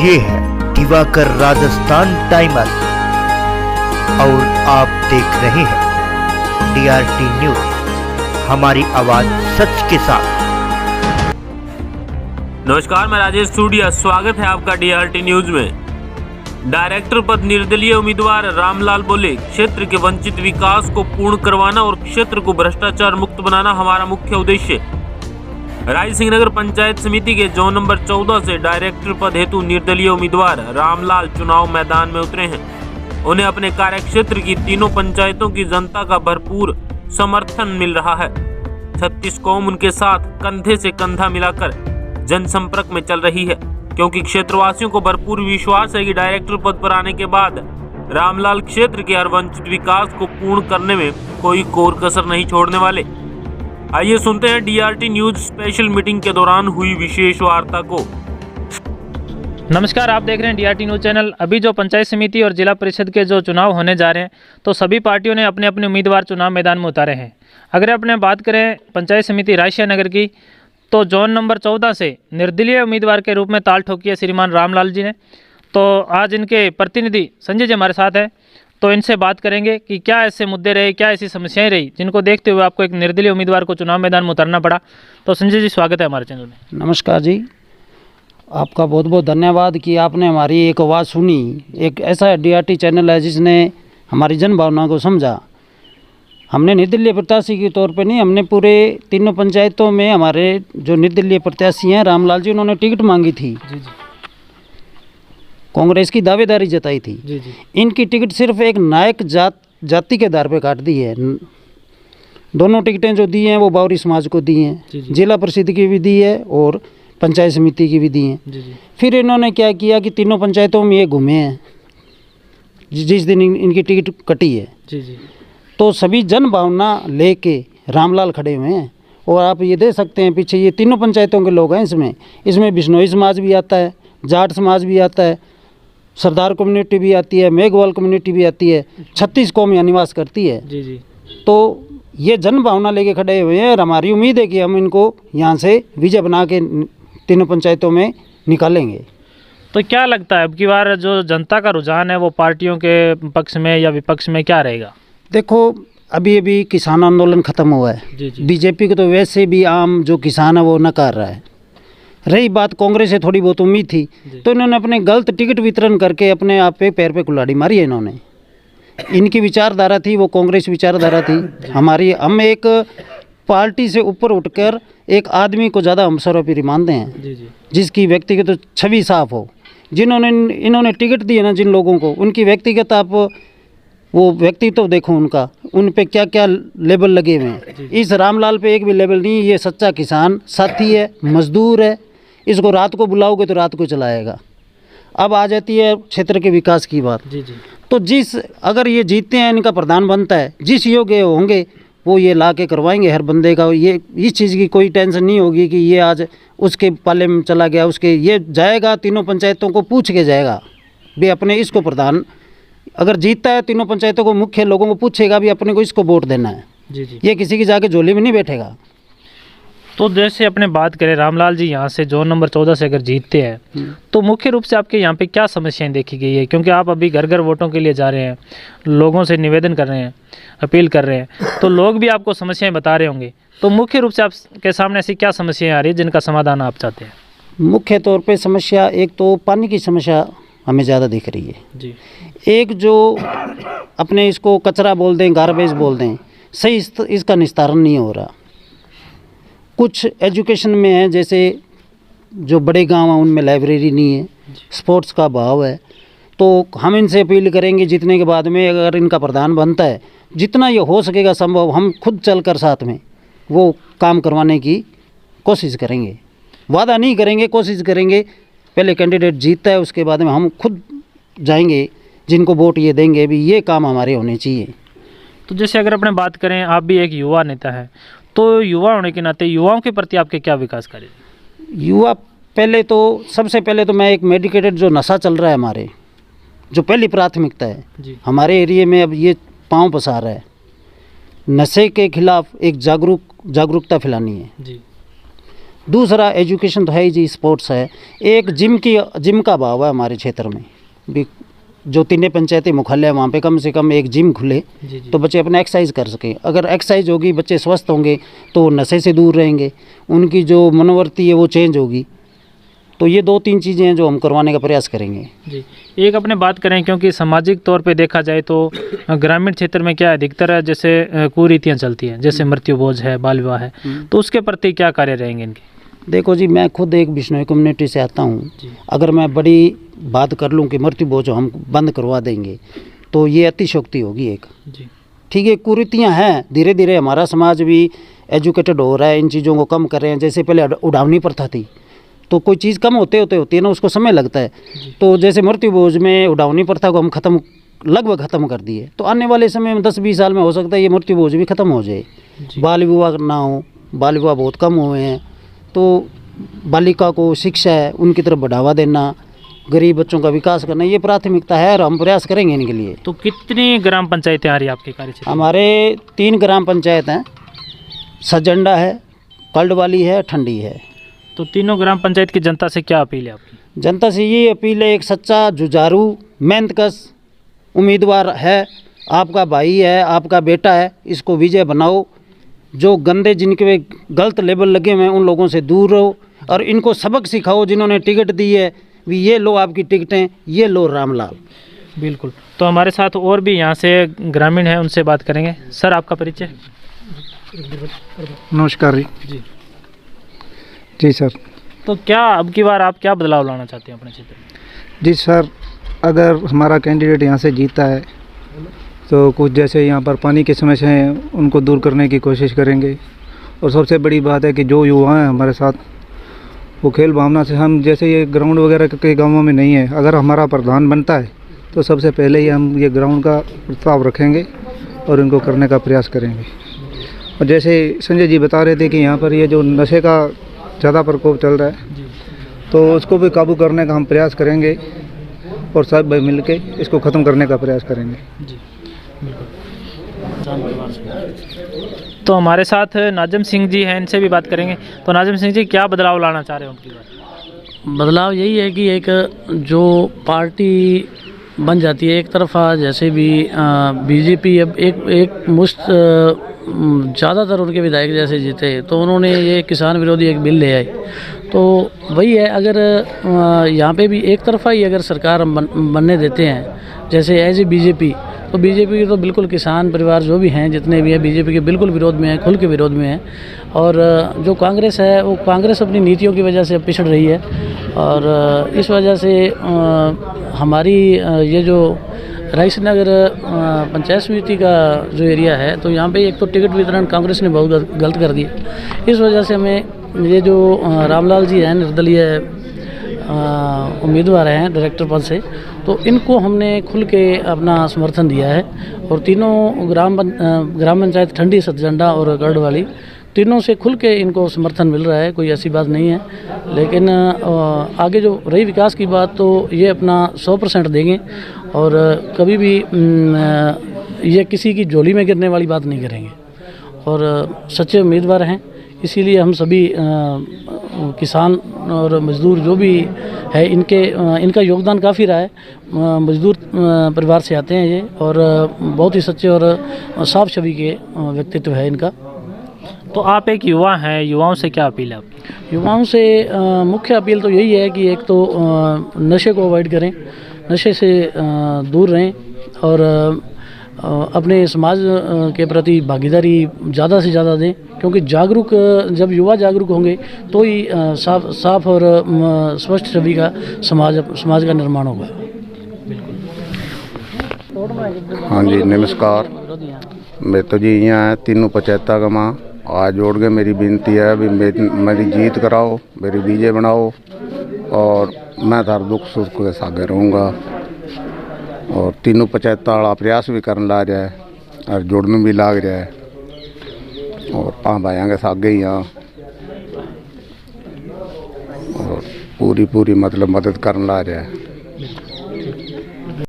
ये है दिवाकर राजस्थान टाइमर और आप देख रहे हैं DRT न्यूज, हमारी आवाज सच के साथ। नमस्कार, मैं राजेश सूडिया, स्वागत है आपका DRT न्यूज में। डायरेक्टर पद निर्दलीय उम्मीदवार रामलाल बोले, क्षेत्र के वंचित विकास को पूर्ण करवाना और क्षेत्र को भ्रष्टाचार मुक्त बनाना हमारा मुख्य उद्देश्य। राय सिंह नगर पंचायत समिति के जोन नंबर 14 से डायरेक्टर पद हेतु निर्दलीय उम्मीदवार रामलाल चुनाव मैदान में उतरे हैं। उन्हें अपने कार्यक्षेत्र की तीनों पंचायतों की जनता का भरपूर समर्थन मिल रहा है। 36 कौम उनके साथ कंधे से कंधा मिलाकर जनसंपर्क में चल रही है, क्योंकि क्षेत्रवासियों को भरपूर विश्वास है कि डायरेक्टर पद पर आने के बाद रामलाल क्षेत्र के हर वंचित विकास को पूर्ण करने में कोई कोर कसर नहीं छोड़ने वाले। आइए सुनते हैं DRT न्यूज स्पेशल मीटिंग के दौरान हुई विशेष वार्ता को। नमस्कार, आप देख रहे हैं DRT न्यूज चैनल। अभी जो पंचायत समिति और जिला परिषद के जो चुनाव होने जा रहे हैं, तो सभी पार्टियों ने अपने अपने उम्मीदवार चुनाव मैदान में उतारे हैं। अगर अपने बात करें पंचायत समिति रायसिंह नगर की, तो जोन नंबर 14 से निर्दलीय उम्मीदवार के रूप में ताल ठोकी है श्रीमान रामलाल जी ने। तो आज इनके प्रतिनिधि संजय जी हमारे साथ हैं, तो इनसे बात करेंगे कि क्या ऐसे मुद्दे रहे, क्या ऐसी समस्याएं रही जिनको देखते हुए आपको एक निर्दलीय उम्मीदवार को चुनाव मैदान में उतारना पड़ा। तो संजय जी, स्वागत है हमारे चैनल में। नमस्कार जी, आपका बहुत बहुत धन्यवाद कि आपने हमारी एक आवाज़ सुनी। एक ऐसा DRT चैनल है जिसने हमारी जन भावना को समझा। हमने निर्दलीय प्रत्याशी के तौर पे नहीं, हमने पूरे तीनों पंचायतों में हमारे जो निर्दलीय प्रत्याशी हैं रामलाल जी, उन्होंने टिकट मांगी थी। जी। कांग्रेस की दावेदारी जताई थी। जी। इनकी टिकट सिर्फ एक नायक जाति के आधार पे काट दी है। दोनों टिकटें जो दी हैं वो बावरी समाज को दी हैं, जिला परिषद की भी दी है और पंचायत समिति की भी दी हैं। फिर इन्होंने क्या किया कि तीनों पंचायतों में ये घूमे हैं जिस दिन इनकी टिकट कटी है। जी। तो सभी जन भावना लेके रामलाल खड़े हुए हैं। और आप ये दे सकते हैं, पीछे ये तीनों पंचायतों के लोग हैं। इसमें बिश्नोई समाज भी आता है, जाट समाज भी आता है, सरदार कम्युनिटी भी आती है, मेघवाल कम्युनिटी भी आती है। 36 कौम यहाँ निवास करती है। जी। तो ये जन भावना लेके खड़े हुए हैं और हमारी उम्मीद है कि हम इनको यहाँ से विजय बना के तीनों पंचायतों में निकालेंगे। तो क्या लगता है अब की बार जो जनता का रुझान है वो पार्टियों के पक्ष में या विपक्ष में क्या रहेगा? देखो, अभी किसान आंदोलन खत्म हुआ है। जी। बीजेपी को तो वैसे भी आम जो किसान है वो नकार रहा है। रही बात कांग्रेस से थोड़ी बहुत उम्मीद थी, तो इन्होंने अपने गलत टिकट वितरण करके अपने आप पे पैर पे कुल्हाड़ी मारी है इन्होंने। इनकी विचारधारा थी वो कांग्रेस विचारधारा थी। हम एक पार्टी से ऊपर उठकर एक आदमी को ज़्यादा हम सर्वोपरि मानते हैं, जिसकी व्यक्तिगत तो छवि साफ हो। इन्होंने टिकट दी है ना जिन लोगों को, उनकी व्यक्तिगत आप वो व्यक्तित्व देखो उनका, उन पे क्या क्या लेबल लगे हुए हैं। इस रामलाल पे एक भी लेबल नहीं। ये सच्चा किसान साथी है, मजदूर है। इसको रात को बुलाओगे तो रात को चलाएगा। अब आ जाती है क्षेत्र के विकास की बात। तो अगर ये जीतते हैं, इनका प्रधान बनता है, जिस योग्य होंगे वो ये ला के करवाएंगे हर बंदे का। ये इस चीज़ की कोई टेंशन नहीं होगी कि ये आज उसके पाले में चला गया, उसके ये जाएगा, तीनों पंचायतों को पूछ के जाएगा भी अपने इसको प्रधान। अगर जीतता है तीनों पंचायतों को मुख्य लोगों को पूछेगा भी अपने को इसको वोट देना है। ये किसी की जाके झोली में नहीं बैठेगा। तो जैसे अपने बात करें रामलाल जी, यहाँ से जोन नंबर 14 से अगर जीतते हैं तो मुख्य रूप से आपके यहाँ पे क्या समस्याएं देखी गई है? क्योंकि आप अभी घर घर वोटों के लिए जा रहे हैं, लोगों से निवेदन कर रहे हैं, अपील कर रहे हैं, तो लोग भी आपको समस्याएं बता रहे होंगे। तो मुख्य रूप से आपके सामने ऐसी क्या समस्याएं आ रही है जिनका समाधान आप चाहते हैं? मुख्य तौर पर समस्या एक तो पानी की समस्या हमें ज़्यादा दिख रही है जी। एक जो अपने इसको कचरा बोल दें, गार्बेज बोल दें, सही इसका निस्तारण नहीं हो रहा। कुछ एजुकेशन में है, जैसे जो बड़े गांव हैं उनमें लाइब्रेरी नहीं है, स्पोर्ट्स का अभाव है। तो हम इनसे अपील करेंगे जीतने के बाद में, अगर इनका प्रधान बनता है, जितना ये हो सकेगा संभव हम खुद चलकर साथ में वो काम करवाने की कोशिश करेंगे। वादा नहीं करेंगे, कोशिश करेंगे। पहले कैंडिडेट जीतता है, उसके बाद में हम खुद जाएंगे, जिनको वोट ये देंगे भी ये काम हमारे होने चाहिए। तो जैसे अगर अपने बात करें, आप भी एक युवा नेता है, तो युवा होने के नाते युवाओं के प्रति आपके क्या विकास कार्य? युवा सबसे पहले तो मैं एक मेडिकेटेड जो नशा चल रहा है हमारे, जो पहली प्राथमिकता है जी। हमारे एरिया में अब ये पांव पसार रहा है। नशे के खिलाफ एक जागरूकता फैलानी है जी। दूसरा एजुकेशन तो है ही जी, स्पोर्ट्स है। एक जिम का अभाव है हमारे क्षेत्र में भी। जो 3 पंचायती मुख्यालय है वहाँ पे कम से कम एक जिम खुले तो बच्चे अपना एक्सरसाइज कर सकें। अगर एक्सरसाइज होगी, बच्चे स्वस्थ होंगे तो नशे से दूर रहेंगे, उनकी जो मनोवृत्ति है वो चेंज होगी। तो ये 2-3 चीज़ें हैं जो हम करवाने का प्रयास करेंगे जी। एक अपने बात करें, क्योंकि सामाजिक तौर पे देखा जाए तो ग्रामीण क्षेत्र में क्या अधिकतर जैसे कुरीतियाँ चलती हैं, जैसे मृत्यु भोज है, बाल विवाह है, तो उसके प्रति क्या कार्य रहेंगे इनके? देखो जी, मैं खुद एक बिश्नोई कम्युनिटी से आता हूँ। अगर मैं बड़ी बात कर लूँ कि मृत्यु भोज हम बंद करवा देंगे तो ये अतिशयोक्ति होगी एक जी। ठीक है, कुरीतियाँ हैं, धीरे धीरे हमारा समाज भी एजुकेटेड हो रहा है, इन चीज़ों को कम कर रहे हैं। जैसे पहले उड़ावनी प्रथा थी, तो कोई चीज़ कम होते होती है ना, उसको समय लगता है। तो जैसे मृत्यु भोज में उड़ावनी प्रथा को हम लगभग ख़त्म कर दिए, तो आने वाले समय में 10-20 साल में हो सकता है ये मृत्यु भोज भी ख़त्म हो जाए, बाल विवाह ना हो। बाल विवाह बहुत कम हुए हैं। तो बालिका को शिक्षा है उनकी तरफ बढ़ावा देना, गरीब बच्चों का विकास करना, ये प्राथमिकता है और हम प्रयास करेंगे इनके लिए। तो कितनी ग्राम पंचायतें आ रही है आपके कार्यक्षेत्र? हमारे 3 ग्राम पंचायत हैं, सजंडा है, कल्डवाली है, ठंडी है। तो तीनों ग्राम पंचायत की जनता से क्या अपील है आपकी? जनता से ये अपील है, एक सच्चा जुझारू मेहनतकश उम्मीदवार है, आपका भाई है, आपका बेटा है, इसको विजय बनाओ। जो गंदे जिनके गलत लेबल लगे हुए हैं उन लोगों से दूर रहो और इनको सबक सिखाओ। जिन्होंने टिकट दी है भी ये लो आपकी टिकटें, ये लो रामलाल। बिल्कुल। तो हमारे साथ और भी यहाँ से ग्रामीण हैं, उनसे बात करेंगे। सर, आपका परिचय? नमस्कार जी। जी सर। तो क्या अब की बार आप क्या बदलाव लाना चाहते हैं अपने क्षेत्र में? जी सर, अगर हमारा कैंडिडेट यहाँ से जीता है तो कुछ जैसे यहाँ पर पानी की समस्या है उनको दूर करने की कोशिश करेंगे। और सबसे बड़ी बात है कि जो युवा हैं हमारे साथ, वो खेल भावना से, हम जैसे ये ग्राउंड वगैरह के गांवों में नहीं है, अगर हमारा प्रधान बनता है तो सबसे पहले ही हम ये ग्राउंड का प्रस्ताव रखेंगे और इनको करने का प्रयास करेंगे। और जैसे संजय जी बता रहे थे कि यहाँ पर ये जो नशे का ज़्यादा प्रकोप चल रहा है तो उसको भी काबू करने का हम प्रयास करेंगे और सब भाई मिल के इसको ख़त्म करने का प्रयास करेंगे जी। तो हमारे साथ नाजम सिंह जी हैं, इनसे भी बात करेंगे। तो नाजम सिंह जी, क्या बदलाव लाना चाह रहे हैं उनकी बात? बदलाव यही है कि एक जो पार्टी बन जाती है एक तरफा, जैसे भी बीजेपी अब एक मुश्त ज़्यादातर उनके विधायक जैसे जीते तो उन्होंने ये किसान विरोधी एक बिल ले आए। तो वही है, अगर यहाँ पे भी एक तरफा ही अगर सरकार बनने देते हैं जैसे एज ए बीजेपी, तो बीजेपी के तो बिल्कुल किसान परिवार जो भी हैं जितने भी हैं बीजेपी के बिल्कुल विरोध में हैं, खुल के विरोध में हैं। और जो कांग्रेस है वो कांग्रेस अपनी नीतियों की वजह से पिछड़ रही है और इस वजह से हमारी ये जो राइस नगर पंचायत समिति का जो एरिया है तो यहाँ पे एक तो टिकट वितरण कांग्रेस ने बहुत गलत कर दिया। इस वजह से हमें ये जो रामलाल जी हैं निर्दलीय उम्मीदवार हैं डायरेक्टर पद से, तो इनको हमने खुल के अपना समर्थन दिया है। और तीनों ग्राम पंचायत ठंडी, सतजंडा और गढ़वाली, तीनों से खुल के इनको समर्थन मिल रहा है, कोई ऐसी बात नहीं है। लेकिन आगे जो रही विकास की बात तो ये अपना 100% देंगे और कभी भी ये किसी की झोली में गिरने वाली बात नहीं करेंगे और सच्चे उम्मीदवार हैं। इसीलिए हम सभी किसान और मजदूर जो भी है इनका योगदान काफ़ी रहा है। मजदूर परिवार से आते हैं ये और बहुत ही सच्चे और साफ छवि के व्यक्तित्व है इनका। तो आप एक युवा हैं, युवाओं से क्या अपील है आपकी? युवाओं से मुख्य अपील तो यही है कि एक तो नशे को अवॉइड करें, नशे से दूर रहें और अपने समाज के प्रति भागीदारी ज़्यादा से ज़्यादा दें, क्योंकि जब युवा जागरूक होंगे तो ही साफ और स्वस्थ छवि का समाज का निर्माण होगा। हाँ जी, नमस्कार। मैं तो जी यहाँ तीनों पंचायत का माँ आज जोड़ के मेरी विनती है भी मेरी जीत कराओ, मेरी विजय बनाओ और मैं थार दुख सुख के सागे रहूँगा। और तीनों पंचायत वाला प्रयास भी करने ला रहा है और जोड़ने भी लाग रहा है और भाइयों के सागे ही हाँ और पूरी मतलब मदद करने ला रहा है।